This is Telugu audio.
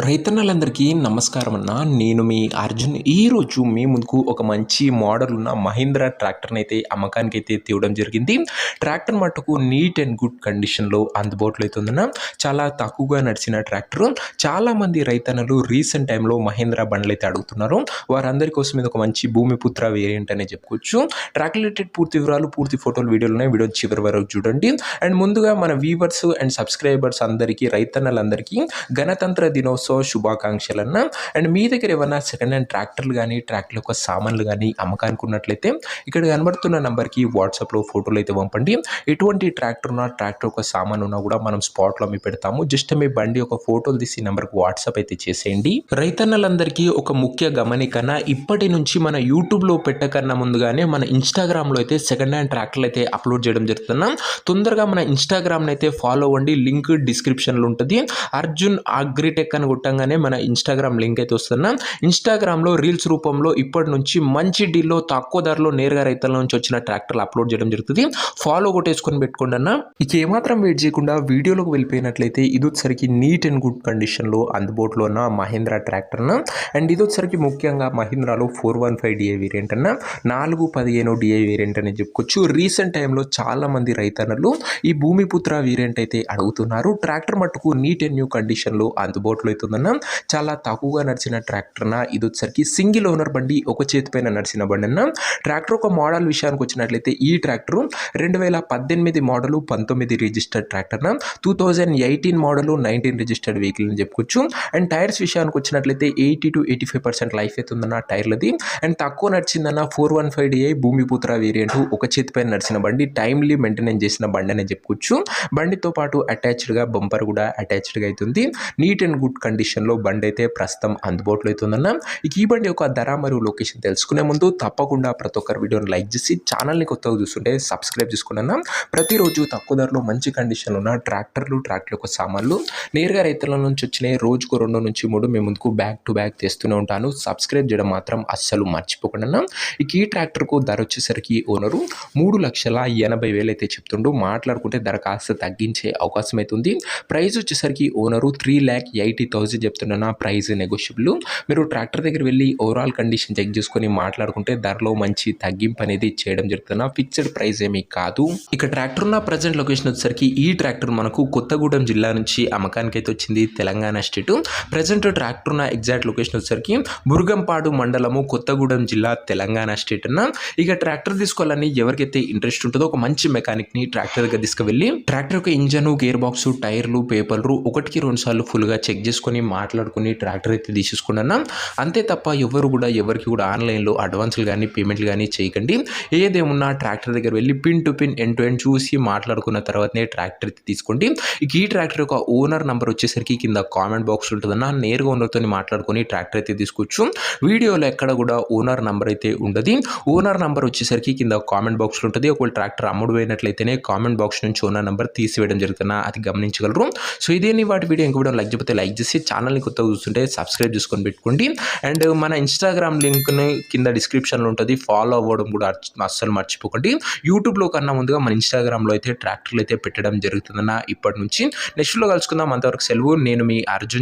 రైతన్నలందరికీ నమస్కారం అన్న. నేను మీ అర్జున్. ఈరోజు మీ ముందుకు ఒక మంచి మోడల్ ఉన్న మహీంద్రా ట్రాక్టర్ని అయితే అమ్మకానికైతే తేవడం జరిగింది. ట్రాక్టర్ మట్టుకు నీట్ అండ్ గుడ్ కండిషన్లో అందుబాటులో అయితే ఉందన్న. చాలా తక్కువగా నడిచిన ట్రాక్టర్. చాలామంది రైతన్నలు రీసెంట్ టైంలో మహీంద్రా బండ్లు అయితే అడుగుతున్నారు. వారందరి కోసం ఇది ఒక మంచి భూమిపుత్ర వేరియంట్ అనే చెప్పుకోవచ్చు. ట్రాక్ రిలేటెడ్ పూర్తి వివరాలు, పూర్తి ఫోటోలు, వీడియోలు ఉన్నాయి. వీడియో చివరి వరకు చూడండి. అండ్ ముందుగా మన వ్యూవర్స్ అండ్ సబ్స్క్రైబర్స్ అందరికీ, రైతన్నలందరికీ గణతంత్ర దినోత్సవ శుభాకాంక్షలన్న. అండ్ మీ దగ్గర ఏమన్నా సెకండ్ హ్యాండ్ ట్రాక్టర్లు కానీ, ట్రాక్టర్ యొక్క సామాన్లు కానీ అమ్మకానికి ఉన్నట్లయితే ఇక్కడ కనబడుతున్న నంబర్కి వాట్సాప్లో ఫోటోలు అయితే పంపండి. ఎటువంటి ట్రాక్టర్ ఉన్నా, ట్రాక్టర్ యొక్క సామాన్ ఉన్నా కూడా మనం స్పాట్లో అమ్మి పెడతాము. జస్ట్ మీ బండి ఒక ఫోటోలు తీసి నెంబర్కి వాట్సాప్ అయితే చేసేయండి. రైతన్నలందరికీ ఒక ముఖ్య గమనికన, ఇప్పటి నుంచి మన యూట్యూబ్లో పెట్టకన్నా ముందుగానే మన ఇన్స్టాగ్రామ్లో అయితే సెకండ్ హ్యాండ్ ట్రాక్టర్లు అయితే అప్లోడ్ చేయడం జరుగుతున్నాం. తొందరగా మన ఇన్స్టాగ్రామ్ని అయితే ఫాలో అవ్వండి. లింక్ డిస్క్రిప్షన్లో ఉంటుంది. అర్జున్ అగ్రిటెక్ అని కొట్టంగానే మన ఇన్స్టాగ్రామ్ లింక్ అయితే వస్తున్నా. ఇన్స్టాగ్రామ్లో రీల్స్ రూపంలో ఇప్పటి నుంచి మంచి డీల్లో తక్కువ ధరలో నేరుగా రైతుల నుంచి వచ్చిన ట్రాక్టర్లు అప్లోడ్ చేయడం జరుగుతుంది. ఫాలో కొట్టేసుకొని పెట్టుకోండి అన్న. ఇక ఏమాత్రం వెయిట్ చేయకుండా వీడియోలోకి వెళ్ళిపోయినట్లయితే ఇది వచ్చరికి నీట్ అండ్ గుడ్ కండిషన్లో అందుబాటులో ఉన్న మహీంద్రా ట్రాక్టర్ అన్న. అండ్ ఇది వచ్చరికి ముఖ్యంగా మహీంద్రాలో 415 DI వేరియంట్ అన్న, 415 DI వేరియంట్ అని చెప్పుకోవచ్చు. రీసెంట్ టైంలో చాలా మంది రైతన్నలు ఈ భూమిపుత్ర వేరియంట్ అయితే అడుగుతున్నారు. ట్రాక్టర్ మట్టుకు నీట్ అండ్ న్యూ కండిషన్లో అందుబాటులో అవుతుందన్న. చాలా తక్కువగా నడిచిన ట్రాక్టర్ అన్న. ఇది వచ్చరికి సింగిల్ ఓనర్ బండి, ఒక చేతి పైన నడిచిన బండి అన్న. ట్రాక్టర్ ఒక మోడల్ విషయానికి వచ్చినట్లయితే ఈ ట్రాక్టర్ 2018 మోడలు, 19 రిజిస్టర్డ్ ట్రాక్టర్ అన్న. 2018 మోడలు, 19 రిజిస్టర్డ్ వెహికల్ అని చెప్పుకోవచ్చు. అండ్ టైర్స్ విషయానికి వచ్చినట్లయితే 80 to 85% లైఫ్ అవుతుందన్న టైర్లది. అండ్ తక్కువ నడిచిందన్న 415 DI భూమిపుత్ర వేరియంట్, ఒక చేతి పైన నడిచిన బండి, టైమ్లీ మెయింటెనెన్స్ చేసిన బండి అని చెప్పుకోవచ్చు. బండితో పాటు అటాచ్డ్గా బంపర్ కూడా అటాచ్డ్గా అవుతుంది. నీట్ అండ్ గుడ్ కండిషన్లో బండి అయితే ప్రస్తుతం అందుబాటులో అవుతుందన్న. ఇక ఈ బండి యొక్క ధర మరియు లొకేషన్ తెలుసుకునే ముందు తప్పకుండా ప్రతి ఒక్కరు వీడియోని లైక్ చేసి ఛానల్ని కొత్తగా చూస్తుంటే సబ్స్క్రైబ్ చేసుకున్నా. ప్రతిరోజు తక్కువ ధరలో మంచి కండిషన్లో ఉన్న ట్రాక్టర్లు, ట్రాక్టర్ యొక్క సామాన్లు నేరుగా రైతుల నుంచి వచ్చినాయి. రోజుకు 2 నుంచి 3 మేము ముందుకు బ్యాక్ టు బ్యాక్ తెస్తూనే ఉంటాను. సబ్స్క్రైబ్ చేయడం మాత్రం అస్సలు మర్చిపోకుండా. ఇక ఈ ట్రాక్టర్కు ధర వచ్చేసరికి ఓనరు 3,80,000 అయితే చెప్తుండు. మాట్లాడుకుంటే ధర కాస్త తగ్గించే అవకాశం అవుతుంది. ప్రైస్ వచ్చేసరికి ఓనరు 3,80,000 చెప్తున్నా. Price negotiable. మీరు ట్రాక్టర్ దగ్గర వెళ్ళి ఓవరాల్ కండిషన్ చెక్ చేసుకొని మాట్లాడుకుంటే ధరలో మంచి తగ్గింపు అనేది చేయడం జరుగుతున్నా. ఫిక్స్డ్ ప్రైస్ ఏమీ కాదు. ఇక ట్రాక్టర్ ఉన్న ప్రజెంట్ లొకేషన్ వచ్చేసరికి ఈ ట్రాక్టర్ మనకు కొత్తగూడెం జిల్లా నుంచి అమ్మకానికి అయితే వచ్చింది, తెలంగాణ స్టేట్. ప్రజెంట్ ట్రాక్టర్ ఉన్న ఎగ్జాక్ట్ లొకేషన్ వచ్చేసరికి బుర్గంపాడు మండలము, కొత్తగూడెం జిల్లా, తెలంగాణ స్టేట్ అన్న. ఇక ట్రాక్టర్ తీసుకోవాలని ఎవరికైతే ఇంట్రెస్ట్ ఉంటుందో ఒక మంచి మెకానిక్ ని ట్రాక్టర్ దగ్గర తీసుకువెళ్ళి ట్రాక్టర్ యొక్క ఇంజన్, గేర్ బాక్స్, టైర్లు, పేపర్లు 1-2 సార్లు ఫుల్గా చెక్ చేసుకొని మాట్లాడుకుని ట్రాక్టర్ అయితే తీసేసుకున్నా. అంతే తప్ప ఎవరికి కూడా ఆన్లైన్లో అడ్వాన్స్లు కానీ, పేమెంట్లు కానీ చేయకండి. ఏదేమున్నా ట్రాక్టర్ దగ్గర వెళ్ళి pin to pin, end to end చూసి మాట్లాడుకున్న తర్వాతనే ట్రాక్టర్ అయితే తీసుకోండి. ఇక ఈ ట్రాక్టర్ యొక్క ఓనర్ నంబర్ వచ్చేసరికి కింద కామెంట్ బాక్స్ ఉంటుందన్న. నేరుగా ఓనర్తో మాట్లాడుకొని ట్రాక్టర్ అయితే తీసుకోవచ్చు. వీడియోలో ఎక్కడ కూడా ఓనర్ నంబర్ అయితే ఉండదు. ఓనర్ నంబర్ వచ్చేసరికి కింద కామెంట్ బాక్స్లో ఉంటుంది. ఒకవేళ ట్రాక్టర్ అమ్ముడు పోయినట్లయితేనే కామెంట్ బాక్స్ నుంచి ఓనర్ నంబర్ తీసివేయడం జరుగుతున్నా, అది గమనించగలరు. సో ఇదేని వాటి వీడియో ఇంక వీడియో లైక్ చెప్తే లైక్ చేసి ఛానల్ని కొత్తగా చూస్తుంటే సబ్స్క్రైబ్ చేసుకొని పెట్టుకోండి. అండ్ మన ఇన్స్టాగ్రామ్ లింక్ని కింద డిస్క్రిప్షన్లో ఉంటుంది. ఫాలో అవ్వడం కూడా అస్సలు మర్చిపోకండి. యూట్యూబ్లో కన్నా ముందుగా మన ఇన్స్టాగ్రామ్లో అయితే ట్రాక్టర్లు అయితే పెట్టడం జరుగుతుందన్న. ఇప్పటి నుంచి నెక్స్ట్లో కలుసుకుందాం. అంతవరకు సెలవు. నేను మీ అర్జున్.